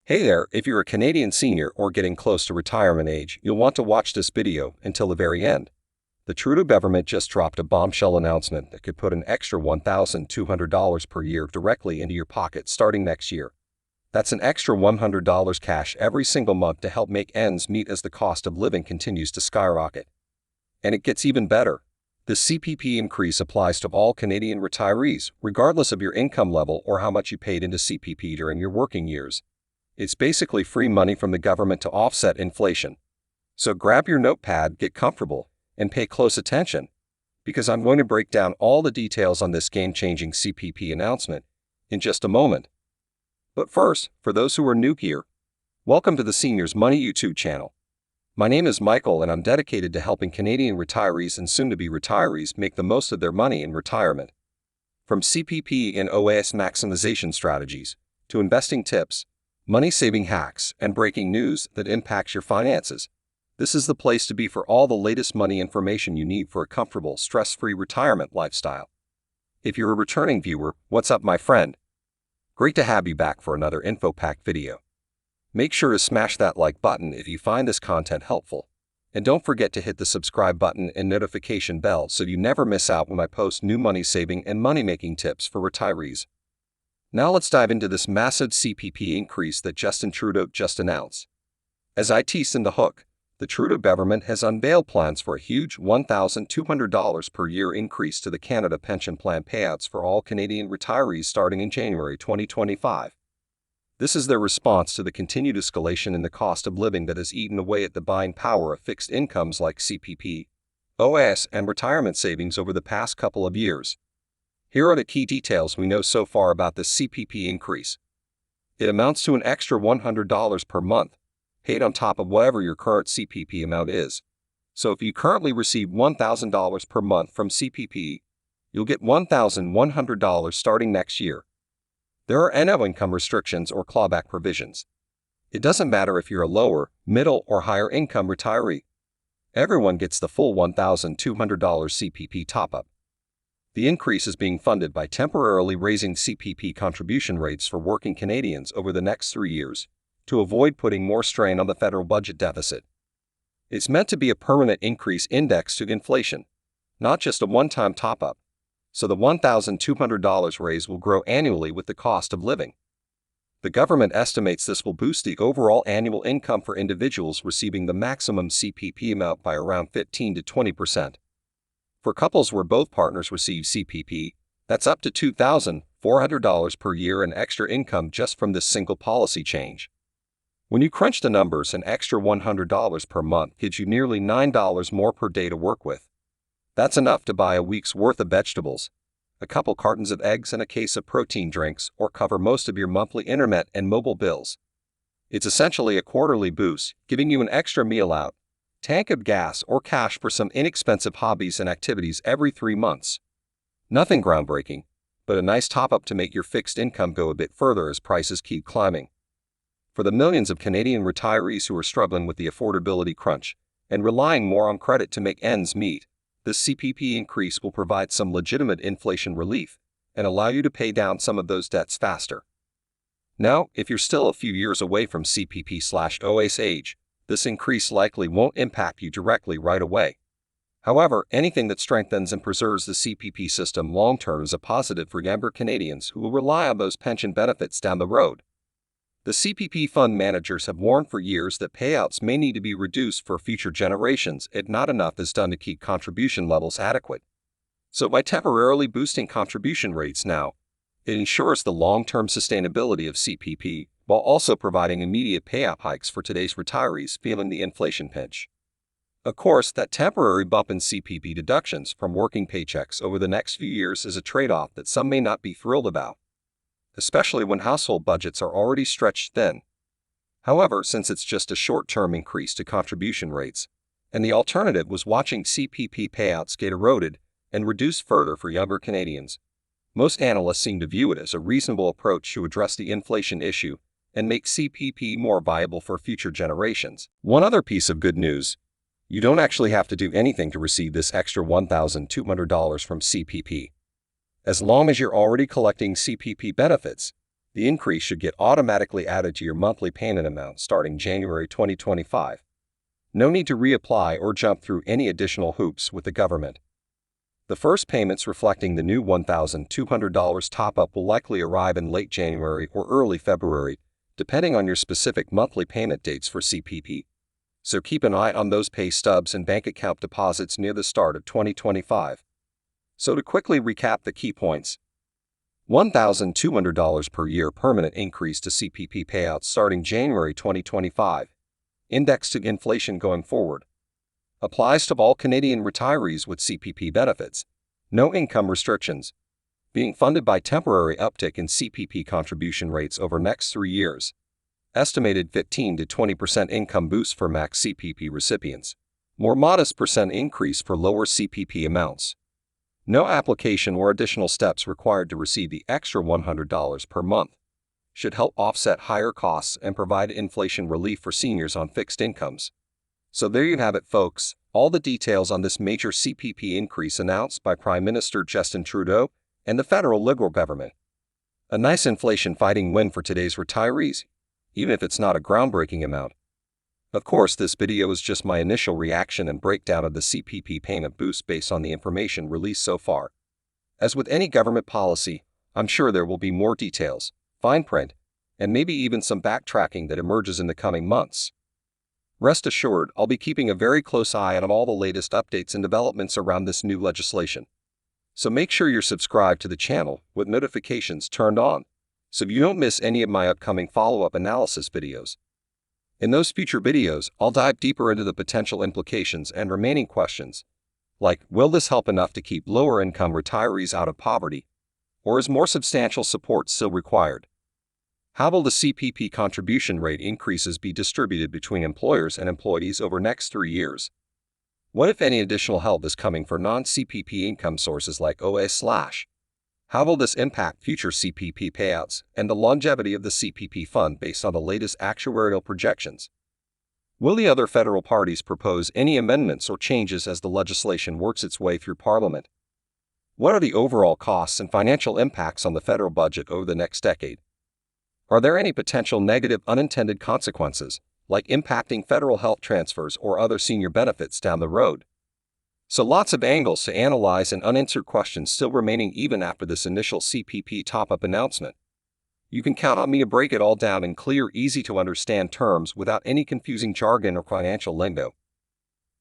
Hey there, if you're a Canadian senior or getting close to retirement age, you'll want to watch this video until the very end. The Trudeau government just dropped a bombshell announcement that could put an extra $1,200 per year directly into your pocket starting next year. That's an extra $100 cash every single month to help make ends meet as the cost of living continues to skyrocket. And it gets even better. The CPP increase applies to all Canadian retirees, regardless of your income level or how much you paid into CPP during your working years. It's basically free money from the government to offset inflation. So grab your notepad, get comfortable, and pay close attention, because I'm going to break down all the details on this game-changing CPP announcement in just a moment. But first, for those who are new here, welcome to the Seniors Money YouTube channel. My name is Michael and I'm dedicated to helping Canadian retirees and soon-to-be retirees make the most of their money in retirement. From CPP and OAS maximization strategies, to investing tips, money-saving hacks, and breaking news that impacts your finances, this is the place to be for all the latest money information you need for a comfortable, stress-free retirement lifestyle. If you're a returning viewer, what's up, my friend? Great to have you back for another info-packed video. Make sure to smash that like button if you find this content helpful. And don't forget to hit the subscribe button and notification bell so you never miss out when I post new money-saving and money-making tips for retirees. Now let's dive into this massive CPP increase that Justin Trudeau just announced. As I teased in the hook, the Trudeau government has unveiled plans for a huge $1,200 per year increase to the Canada Pension Plan payouts for all Canadian retirees starting in January 2025. This is their response to the continued escalation in the cost of living that has eaten away at the buying power of fixed incomes like CPP, OAS, and retirement savings over the past couple of years. Here are the key details we know so far about this CPP increase. It amounts to an extra $100 per month, paid on top of whatever your current CPP amount is. So if you currently receive $1,000 per month from CPP, you'll get $1,100 starting next year. There are no income restrictions or clawback provisions. It doesn't matter if you're a lower, middle, or higher income retiree. Everyone gets the full $1,200 CPP top-up. The increase is being funded by temporarily raising CPP contribution rates for working Canadians over the next 3 years to avoid putting more strain on the federal budget deficit. It's meant to be a permanent increase indexed to inflation, not just a one-time top-up. So the $1,200 raise will grow annually with the cost of living. The government estimates this will boost the overall annual income for individuals receiving the maximum CPP amount by around 15 to 20%. For couples where both partners receive CPP, that's up to $2,400 per year in extra income just from this single policy change. When you crunch the numbers, an extra $100 per month gives you nearly $9 more per day to work with. That's enough to buy a week's worth of vegetables, a couple cartons of eggs, and a case of protein drinks, or cover most of your monthly internet and mobile bills. It's essentially a quarterly boost, giving you an extra meal out, tank of gas, or cash for some inexpensive hobbies and activities every 3 months. Nothing groundbreaking, but a nice top-up to make your fixed income go a bit further as prices keep climbing. For the millions of Canadian retirees who are struggling with the affordability crunch and relying more on credit to make ends meet, this CPP increase will provide some legitimate inflation relief and allow you to pay down some of those debts faster. Now, if you're still a few years away from CPP/OAS age, this increase likely won't impact you directly right away. However, anything that strengthens and preserves the CPP system long-term is a positive for younger Canadians who will rely on those pension benefits down the road. The CPP fund managers have warned for years that payouts may need to be reduced for future generations if not enough is done to keep contribution levels adequate. So by temporarily boosting contribution rates now, it ensures the long-term sustainability of CPP while also providing immediate payout hikes for today's retirees feeling the inflation pinch. Of course, that temporary bump in CPP deductions from working paychecks over the next few years is a trade-off that some may not be thrilled about, especially when household budgets are already stretched thin. However, since it's just a short-term increase to contribution rates, and the alternative was watching CPP payouts get eroded and reduced further for younger Canadians, most analysts seem to view it as a reasonable approach to address the inflation issue and make CPP more viable for future generations. One other piece of good news: you don't actually have to do anything to receive this extra $1,200 from CPP. As long as you're already collecting CPP benefits, The increase should get automatically added to your monthly payment amount starting January 2025. No need to reapply or jump through any additional hoops with the government. The first payments reflecting the new $1,200 top-up will likely arrive in late January or early February, depending on your specific monthly payment dates for CPP. So keep an eye on those pay stubs and bank account deposits near the start of 2025. So to quickly recap the key points: $1,200 per year permanent increase to CPP payouts starting January 2025. Indexed to inflation going forward. Applies to all Canadian retirees with CPP benefits. No income restrictions. Being funded by temporary uptick in CPP contribution rates over next 3 years. Estimated 15 to 20% income boost for max CPP recipients. More modest percent increase for lower CPP amounts. No application or additional steps required to receive the extra $100 per month. Should help offset higher costs and provide inflation relief for seniors on fixed incomes. So there you have it, folks, all the details on this major CPP increase announced by Prime Minister Justin Trudeau and the federal Liberal government. A nice inflation-fighting win for today's retirees, even if it's not a groundbreaking amount. Of course, this video is just my initial reaction and breakdown of the CPP payment boost based on the information released so far. As with any government policy, I'm sure there will be more details, fine print, and maybe even some backtracking that emerges in the coming months. Rest assured, I'll be keeping a very close eye on all the latest updates and developments around this new legislation. So make sure you're subscribed to the channel with notifications turned on, so you don't miss any of my upcoming follow-up analysis videos. In those future videos, I'll dive deeper into the potential implications and remaining questions, like will this help enough to keep lower-income retirees out of poverty, or is more substantial support still required? How will the CPP contribution rate increases be distributed between employers and employees over next 3 years? What if any additional help is coming for non-CPP income sources like OA/? How will this impact future CPP payouts and the longevity of the CPP fund based on the latest actuarial projections? Will the other federal parties propose any amendments or changes as the legislation works its way through Parliament? What are the overall costs and financial impacts on the federal budget over the next decade? Are there any potential negative unintended consequences, like impacting federal health transfers or other senior benefits down the road? So lots of angles to analyze and unanswered questions still remaining even after this initial CPP top-up announcement. You can count on me to break it all down in clear, easy-to-understand terms without any confusing jargon or financial lingo.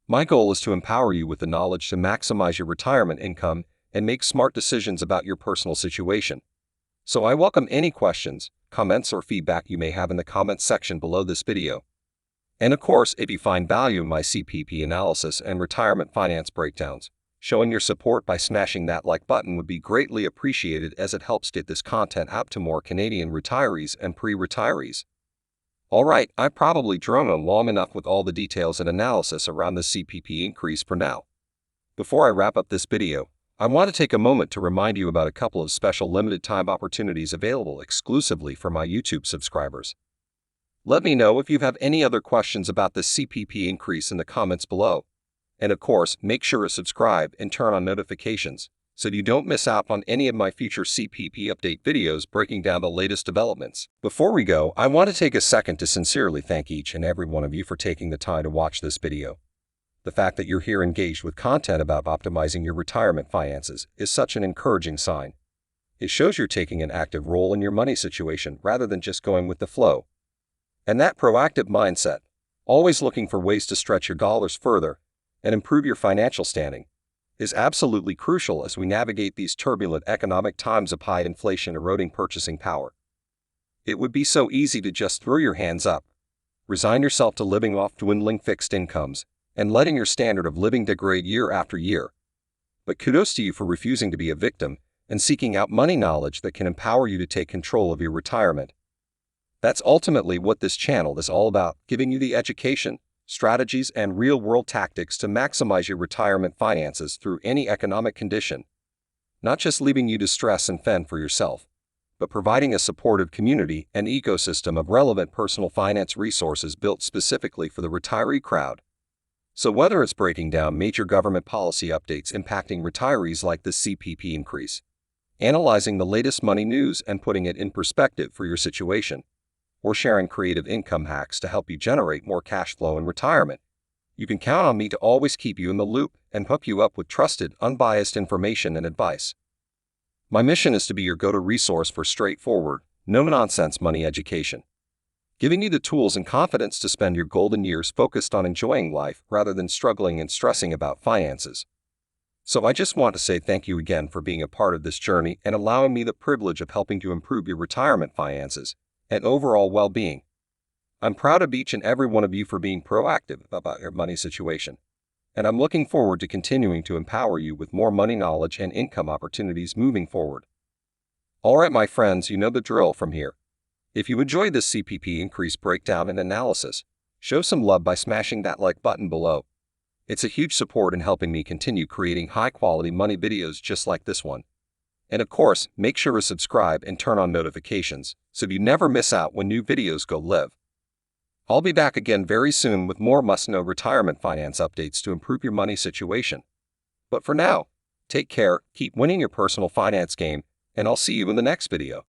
My goal is to empower you with the knowledge to maximize your retirement income and make smart decisions about your personal situation. So I welcome any questions, comments, or feedback you may have in the comments section below this video. And of course, if you find value in my CPP analysis and retirement finance breakdowns, showing your support by smashing that like button would be greatly appreciated, as it helps get this content out to more Canadian retirees and pre-retirees. Alright, I've probably droned on long enough with all the details and analysis around the CPP increase for now. Before I wrap up this video, I want to take a moment to remind you about a couple of special limited-time opportunities available exclusively for my YouTube subscribers. Let me know if you have any other questions about the CPP increase in the comments below. And of course, make sure to subscribe and turn on notifications so you don't miss out on any of my future CPP update videos breaking down the latest developments. Before we go, I want to take a second to sincerely thank each and every one of you for taking the time to watch this video. The fact that you're here engaged with content about optimizing your retirement finances is such an encouraging sign. It shows you're taking an active role in your money situation rather than just going with the flow. And that proactive mindset, always looking for ways to stretch your dollars further and improve your financial standing, is absolutely crucial as we navigate these turbulent economic times of high inflation eroding purchasing power. It would be so easy to just throw your hands up, resign yourself to living off dwindling fixed incomes, and letting your standard of living degrade year after year. But kudos to you for refusing to be a victim and seeking out money knowledge that can empower you to take control of your retirement. That's ultimately what this channel is all about, giving you the education, strategies, and real-world tactics to maximize your retirement finances through any economic condition. Not just leaving you to stress and fend for yourself, but providing a supportive community and ecosystem of relevant personal finance resources built specifically for the retiree crowd. So whether it's breaking down major government policy updates impacting retirees like the CPP increase, analyzing the latest money news and putting it in perspective for your situation, or sharing creative income hacks to help you generate more cash flow in retirement. You can count on me to always keep you in the loop and hook you up with trusted, unbiased information and advice. My mission is to be your go-to resource for straightforward, no-nonsense money education, giving you the tools and confidence to spend your golden years focused on enjoying life rather than struggling and stressing about finances. So I just want to say thank you again for being a part of this journey and allowing me the privilege of helping to improve your retirement finances and overall well-being. I'm proud of each and every one of you for being proactive about your money situation, and I'm looking forward to continuing to empower you with more money knowledge and income opportunities moving forward. Alright my friends, you know the drill from here. If you enjoyed this CPP increase breakdown and analysis, show some love by smashing that like button below. It's a huge support in helping me continue creating high-quality money videos just like this one. And of course, make sure to subscribe and turn on notifications so you never miss out when new videos go live. I'll be back again very soon with more must-know retirement finance updates to improve your money situation. But for now, take care, keep winning your personal finance game, and I'll see you in the next video.